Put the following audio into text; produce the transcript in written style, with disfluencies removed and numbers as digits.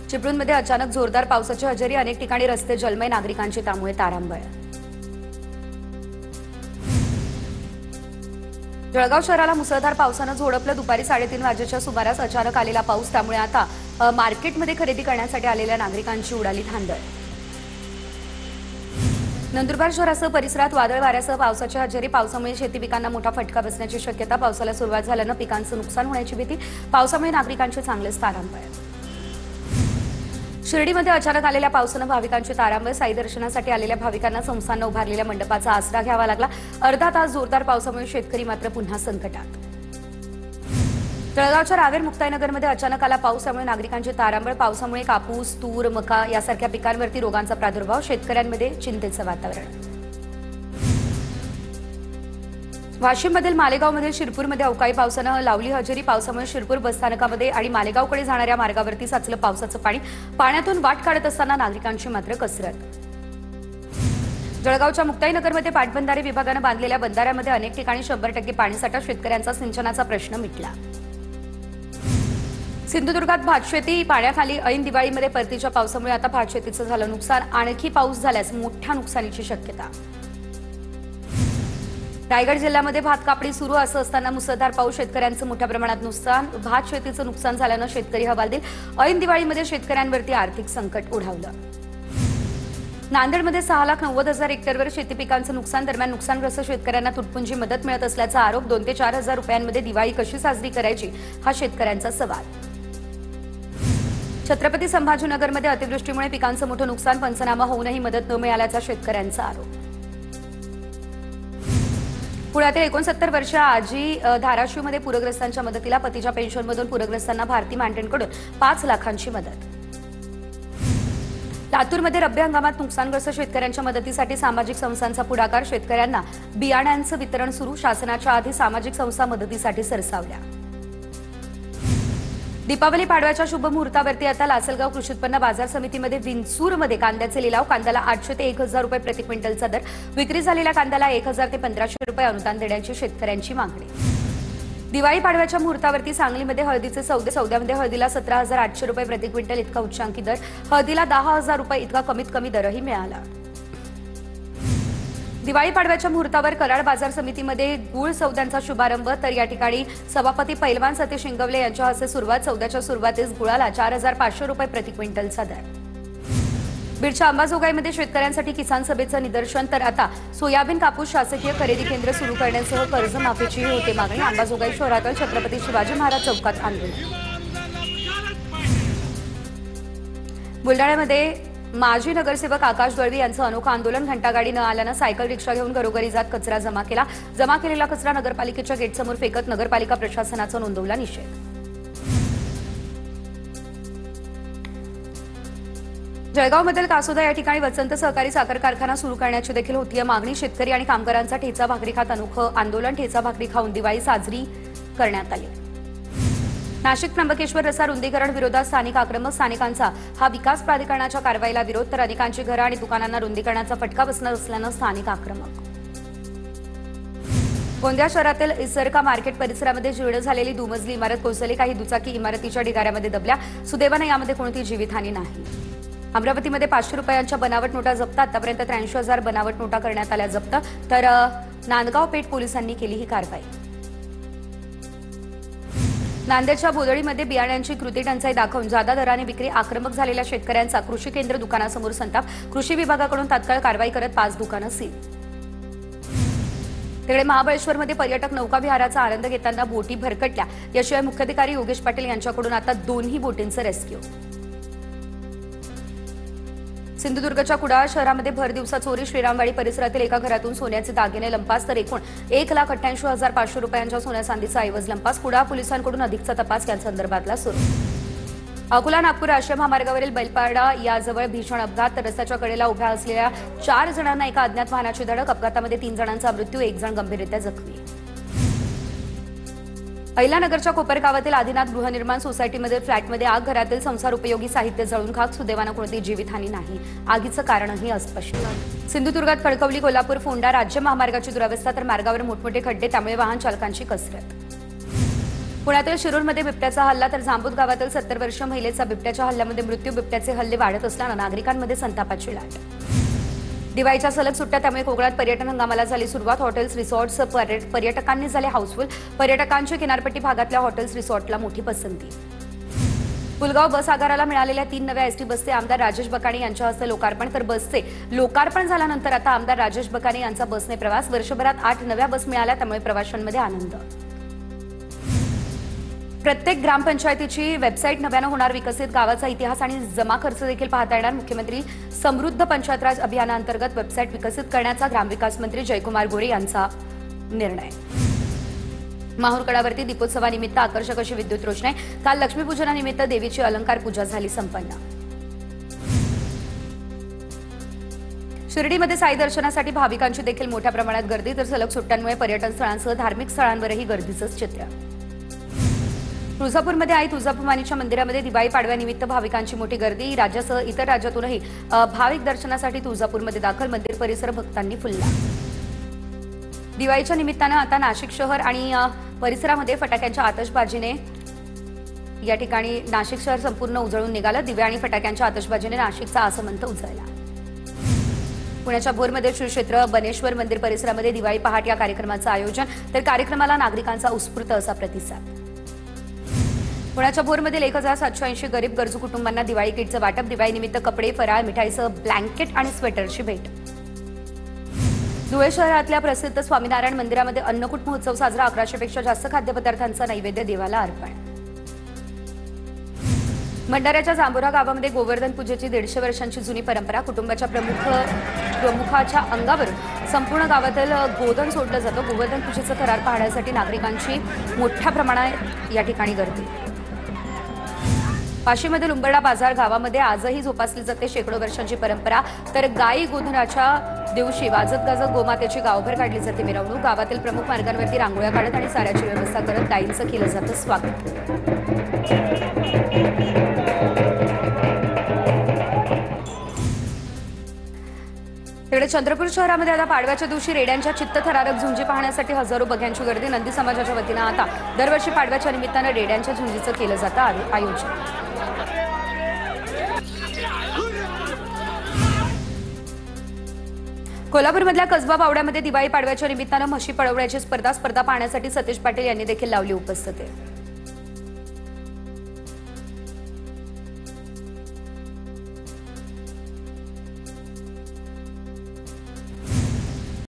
चिपळूणमध्ये अचानक जोरदार पावसाची हजेरी, अनेक ठिकाणी रस्ते जलमय, नागरिकांची त्यामुळे तारांबळ। जळगाव शहराला मुसळधार पावसानं झोडपलं। दुपारी 3:30 वाजेच्या सुमारास अचानक आलेला पाऊस, त्यामुळे आता मार्केटमध्ये खरेदी करण्यासाठी आलेल्या नागरिकांची उडाली धांदळ। नंदुरबार शहरासह परिसरात वादळ वाऱ्यासह पावसाची हजेरी, पावसामुळे शेती पिकांना मोठा फटका बसण्याची शक्यता। पावसाला सुरुवात झाल्यानं पिकांचं नुकसान होण्याची भीती, पावसामुळे नागरिकांचे चांगलेच तारांबळ। शिर्डीमध्ये अचानक आलेल्या पावसानं भाविकांची तारांबळ, साई दर्शनासाठी आलेल्या भाविकांना संस्थांना उभारलेल्या मंडपाचा आसरा घ्यावा लागला। अर्धा तास जोरदार पावसामुळे शेतकरी मात्र पुन्हा संकटात। जळगावच्या रावेर मुक्ताईनगरमध्ये अचानक आला पाऊस, त्यामुळे नागरिकांची तारांबळ। पावसामुळे कापूस, तूर, मका यासारख्या पिकांवरती रोगांचा प्रादुर्भाव, शेतकऱ्यांमध्ये चिंतेचं वातावरण। वाशिममधील मालेगावमधील शिरपूरमध्ये अवकाळी पावसानं लावली हजेरी, पावसामुळे शिरपूर बसस्थानकामध्ये आणि मालेगावकडे जाणाऱ्या मार्गावरती साचलं पावसाचं पाणी, पाण्यातून वाट काढत असताना नागरिकांची मात्र कसरत। जळगावच्या मुक्ताईनगरमध्ये पाटबंधारे विभागानं बांधलेल्या बंधाऱ्यामध्ये अनेक ठिकाणी 100% पाणीसाठा, शेतकऱ्यांचा सिंचनाचा प्रश्न मिटला। सिंधुदुर्गात भातशेती पाण्याखाली, ऐन दिवाळीमध्ये परतीच्या पावसामुळे आता भातशेतीचं झालं नुकसान, आणखी पाऊस झाल्यास मोठ्या नुकसानीची शक्यता। रायगड जिल्ह्यामध्ये भात कापणी सुरू असं असताना मुसळधार पाऊस, शेतकऱ्यांचं मोठ्या प्रमाणात नुकसान, भात शेतीचं नुकसान झाल्यानं शेतकरी हवालदिल, ऐन दिवाळीमध्ये शेतकऱ्यांवरती आर्थिक संकट ओढावलं। नांदेडमध्ये 6,90,000 हेक्टरवर शेती पिकांचं नुकसान, दरम्यान नुकसानग्रस्त शेतकऱ्यांना तुटपुंजी मदत मिळत असल्याचा आरोप। 2 ते 4 हजार रुपयांमध्ये दिवाळी कशी साजरी करायची, हा शेतकऱ्यांचा सवाल। छत्रपती संभाजीनगरमध्ये अतिवृष्टीमुळे पिकांचं मोठं नुकसान, पंचनामा होऊनही मदत न मिळाल्याचा शेतकऱ्यांचा आरोप। पुण्यातील 69 वर्षीय आजी धाराशिवमध्ये पूरग्रस्तांच्या मदतीला, पतीच्या पेन्शनमधून पूरग्रस्तांना भारती मांटेंकडून 5 लाखांची मदत। लातूरमध्ये रब्बी हंगामात नुकसानग्रस्त शेतकऱ्यांच्या मदतीसाठी सामाजिक संस्थांचा पुढाकार, शेतकऱ्यांना बियाण्यांचं वितरण सुरू, शासनाच्या आधी सामाजिक संस्था मदतीसाठी सरसावल्या। दीपावली पाडव्याच्या शुभ मुहूर्तावरती आता लासलगाव कृषी उत्पन्न बाजार समितीमध्ये विंचूरमध्ये कांद्याचे लिलाव, कांद्याला 800 ते 1000 रुपये प्रति क्विंटलचा दर, विक्री झालेल्या कांद्याला 1000 ते 1500 रुपये अनुदान देण्याची शेतकऱ्यांची मागणी। दिवाळी पाडव्याच्या मुहूर्तावरती सांगलीमध्ये हळदीचे सौद्यामध्ये हळदीला 17,800 रुपये प्रति क्विंटल इतका उच्चांकी दर, हळदीला 10,000 रुपये इतका कमीत कमी दरही मिळाला। दिवाळी पाडव्याच्या मुहूर्तावर कराड बाजार समितीमध्ये गुळ सौद्यांचा शुभारंभ, तर या ठिकाणी सभापती पैलवान सतीश शिंगवले यांच्या हस्ते सुरुवात, सौद्याच्या सुरुवातीस गुळाला 4,500 रुपये प्रति क्विंटलचा दर। बीडच्या अंबाजोगाईमध्ये शेतकऱ्यांसाठी किसान सभेचं निदर्शन, तर आता सोयाबीन कापूस शासकीय खरेदी केंद्र सुरू करण्यासह कर्जमाफीची होते मागणी। अंबाजोगाई शहरातील छत्रपती शिवाजी महाराज चौकात आंदोलन। बुलडाण्यामध्ये माजी नगरसेवक आकाश दळवी यांचं अनोखं आंदोलन, घंटागाडी न आल्यानं सायकल रिक्षा घेऊन घरोघरी जात कचरा जमा केला, जमा केलेला कचरा नगरपालिकेच्या गेटसमोर फेकत नगरपालिका प्रशासनाचा नोंदवला निषेध। जळगावमधील कासोदा या ठिकाणी वसंत सहकारी साखर कारखाना सुरू करण्याची देखील होती मागणी, शेतकरी आणि कामगारांचा ठेचा भाकरी खात अनोखं आंदोलन, ठेचा भाकरी खाऊन दिवाळी साजरी करण्यात आली। नाशिक त्र्यंबकेश्वर रस्ता रुंदीकरण विरोधात स्थानिक आक्रमक, स्थानिकांचा हा विकास प्राधिकरणाच्या कारवाईला विरोध, तर अनेकांची घरं आणि दुकानांना रुंदीकरणाचा फटका बसणार असल्यानं स्थानिक आक्रमक। गोंदिया शहरातील इसरका मार्केट परिसरामध्ये जीर्ण झालेली दुमजली इमारत कोसळली, काही दुचाकी इमारतीच्या ढिगाऱ्यामध्ये दबल्या, सुदैवानं यामध्ये कोणतीही जीवितहानी नाही। अमरावतीमध्ये 500 रुपयांच्या बनावट नोटा जप्त, आतापर्यंत 83,000 बनावट नोटा करण्यात आल्या जप्त, तर नांदगाव पेठ पोलिसांनी केली ही कारवाई। नांदेडच्या बोदळीमध्ये बियाण्यांची कृती टंचाई दाखवून जादा दराने विक्री, आक्रमक झालेल्या शेतकऱ्यांचा कृषी केंद्र दुकानासमोर संताप, कृषी विभागाकडून तात्काळ कारवाई करत 5 दुकानं सील। तिकडे महाबळेश्वरमध्ये पर्यटक नौकाविहाराचा आनंद घेताना बोटी भरकटल्या, याशिवाय मुख्याधिकारी योगेश पाटील यांच्याकडून आता 2ही बोटींचं रेस्क्यू। सिंधुदुर्गच्या कुडाळ शहरामध्ये भर दिवसा चोरी, श्रीरामवाडी परिसरातील एका घरातून सोन्याचे दागिने लंपास, तर एकूण 1,88,500 रुपयांच्या सोन्या चांदीचा ऐवज लंपास, कुडाळ पोलिसांकडून अधिकचा तपास या संदर्भातला सुरू। अकोला नागपूर राष्ट्रीय महामार्गावरील बैलपाडा याजवळ भीषण अपघात, तर रस्त्याच्या कडेला उभ्या असलेल्या 4 जणांना एका अज्ञात वाहनाची धडक, अपघातामध्ये 3 जणांचा मृत्यू, 1 जण गंभीररित्या जखमी। अहिल्यानगरच्या कोपरगावातील आदिनाथ गृहनिर्माण सोसायटीमध्ये फ्लॅटमध्ये आग, घरातील संसार उपयोगी साहित्य जळून खाक, सुदैवानं कोणतीही जीवितहानी नाही, आगीचं कारणही अस्पष्ट। सिंधुदुर्गात कणकवली कोल्हापूर फोंडा राज्य महामार्गाची दुरावस्था, तर मार्गावर मोठमोठे खड्डे, त्यामुळे वाहन चालकांची कसरत। पुण्यातील शिरूरमध्ये बिबट्याचा हल्ला तर जांबूत गावातील 70 वर्षीय महिलेचा बिबट्याच्या हल्ल्यामध्ये मृत्यू. बिबट्याचे हल्ले वाढत असल्यानं नागरिकांमध्ये संतापाची लाट. दिवाळीच्या सलग सुट्ट्या, त्यामुळे कोकणात पर्यटन हंगामाला झाली सुरुवात. हॉटेल्स, रिसॉर्ट्स पर्यटकांनी झाले हाऊसफुल. पर्यटकांची किनारपट्टी भागातल्या हॉटेल्स, रिसॉर्टला मोठी पसंती. पुलगाव बस आगाराला मिळालेल्या 3 नव्या एसटी बसचे आमदार राजेश बकाणे यांच्या हस्ते लोकार्पण. तर बसचे लोकार्पण झाल्यानंतर आता आमदार राजेश बकाणे यांचा बसने प्रवास. वर्षभरात 8 नव्या बस मिळाल्या, त्यामुळे प्रवाशांमध्ये आनंद. प्रत्येक ग्रामपंचायतीची वेबसाईट नव्यानं होणार विकसित. गावाचा इतिहास आणि जमा खर्च देखील पाहता येणार. मुख्यमंत्री समृद्ध पंचायतराज अभियानांतर्गत वेबसाईट विकसित करण्याचा ग्रामविकास मंत्री जयकुमार गोरे यांचा निर्णय. माहूरगडावरती दीपोत्सवानिमित्त आकर्षक अशी विद्युत रोषणाई. काल लक्ष्मीपूजनानिमित्त देवीची अलंकार पूजा झाली संपन्न. शिर्डीमध्ये साई दर्शनासाठी भाविकांची देखील मोठ्या प्रमाणात गर्दी. तर सलग सुट्ट्यांमुळे पर्यटन स्थळांसह धार्मिक स्थळांवरही गर्दीचंच चित्र. तुळजापूरमध्ये आई तुळजाभवानीच्या मंदिरामध्ये दिवाळी पाडव्यानिमित्त भाविकांची मोठी गर्दी. राज्यासह इतर राज्यातूनही भाविक दर्शनासाठी तुळजापूरमध्ये दाखल. मंदिर परिसर भक्तांनी फुलला. दिवाळीच्या निमित्तानं आता नाशिक शहर आणि परिसरामध्ये फटाक्यांच्या आतषबाजीने या ठिकाणी नाशिक शहर संपूर्ण उजळून निघालं. दिवे आणि फटाक्यांच्या आतषबाजीने नाशिकचा आसमंत उजळला. पुण्याच्या भोरमध्ये श्री क्षेत्र बनेश्वर मंदिर परिसरामध्ये दिवाळी पहाट या कार्यक्रमाचं आयोजन. तर कार्यक्रमाला नागरिकांचा उत्स्फूर्त असा प्रतिसाद. पुण्याच्या भोरमधील 1780 गरीब गरजू कुटुंबांना दिवाळी किटचं वाटप. दिवाळीनिमित्त कपडे, फराळ, मिठाईसह ब्लँकेट आणि स्वेटरची भेट. धुळे शहरातल्या प्रसिद्ध स्वामीनारायण मंदिरामध्ये अन्नकूट महोत्सव साजरा. 1100 पेक्षा जास्त खाद्यपदार्थांचा नैवेद्य देवाला अर्पण. भंडाऱ्याच्या जांभोरा गावामध्ये गोवर्धन पूजेची 150 वर्षांची जुनी परंपरा. कुटुंबाच्या प्रमुखाच्या अंगावरून संपूर्ण गावातील गोधन सोडलं जातं. गोवर्धन पूजेचं थरार पाहण्यासाठी नागरिकांची मोठ्या प्रमाणात या ठिकाणी गर्दी. वाशीमधील उंबरडा बाजार गावामध्ये आजही जोपासली जाते शेकडो वर्षांची परंपरा. तर गाई गोधनाच्या दिवशी वाजत गाजत गोमातेची गावभर काढली जाते मिरवणूक. गावातील प्रमुख मार्गांवरती रांगोळ्या काढत आणि साऱ्याची व्यवस्था करत गायींचं केलं जातं स्वागत. तिकडे चंद्रपूर शहरामध्ये आता पाडव्याच्या दिवशी रेड्यांच्या चित्तथरारक झुंजी पाहण्यासाठी हजारो बघ्यांची गर्दी. नंदी समाजाच्या वतीनं आता दरवर्षी पाडव्याच्या निमित्तानं रेड्यांच्या झुंजीचं केलं जातं आयोजन. कोल्हापूरमधल्या कसबा पावड्यामध्ये दिवाळी पाडव्याच्या निमित्तानं म्हशी पळवण्याची स्पर्धा पाहण्यासाठी सतीश पाटील यांनी देखील लावली उपस्थिती.